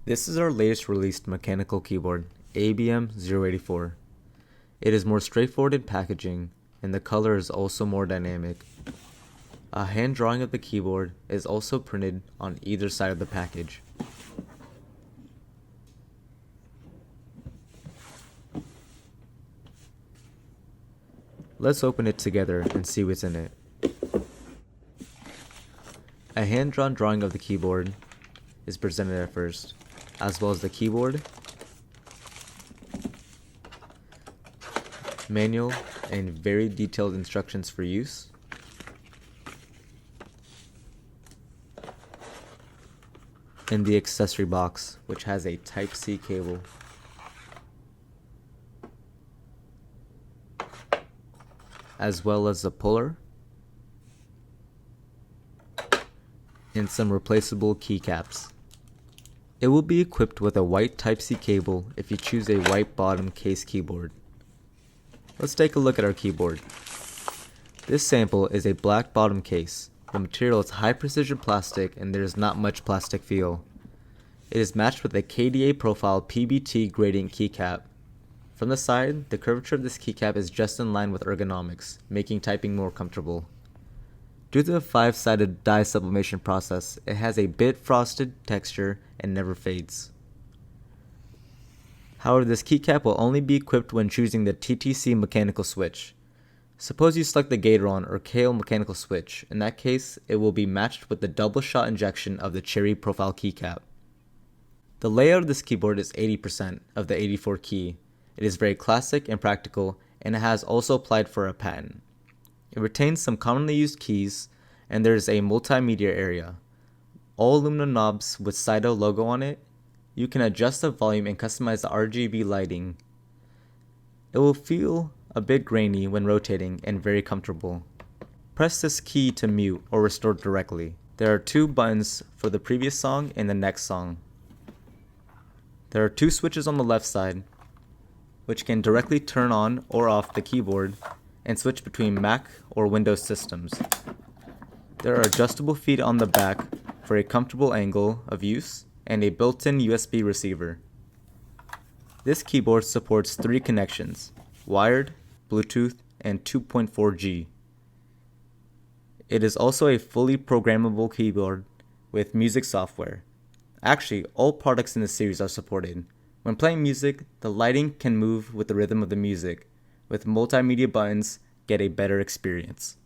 This is our latest released mechanical keyboard, ABM084. It is more straightforward in packaging, and the color is also more dynamic. A hand drawing of the keyboard is also printed on either side of the package. Let's open it together and see what's in it. A hand-drawn drawing of the keyboard is presented at first, as well as the keyboard, manual, and very detailed instructions for use. And the accessory box, which has a Type-C cable. As well as a puller and some replaceable keycaps. It will be equipped with a white Type-C cable if you choose a white bottom case keyboard. Let's take a look at our keyboard. This sample is a black bottom case. The material is high precision plastic and there is not much plastic feel. It is matched with a KDA profile PBT gradient keycap. From the side, the curvature of this keycap is just in line with ergonomics, making typing more comfortable. Due to the 5-sided dye sublimation process, it has a bit frosted texture and never fades. However, this keycap will only be equipped when choosing the TTC mechanical switch. Suppose you select the Gatoron or KO mechanical switch. In that case, it will be matched with the double shot injection of the Cherry profile keycap. The layout of this keyboard is 80% of the 84 key. It is very classic and practical, and it has also applied for a patent. It retains some commonly used keys, and there is a multimedia area. All aluminum knobs with CIDOO logo on it. You can adjust the volume and customize the RGB lighting. It will feel a bit grainy when rotating and very comfortable. Press this key to mute or restore directly. There are 2 buttons for the previous song and the next song. There are 2 switches on the left side, which can directly turn on or off the keyboard and switch between Mac or Windows systems. There are adjustable feet on the back for a comfortable angle of use and a built-in USB receiver. This keyboard supports 3 connections: wired, Bluetooth, and 2.4G. It is also a fully programmable keyboard with music software. Actually, all products in the series are supported. When playing music, the lighting can move with the rhythm of the music. With multimedia buttons, get a better experience.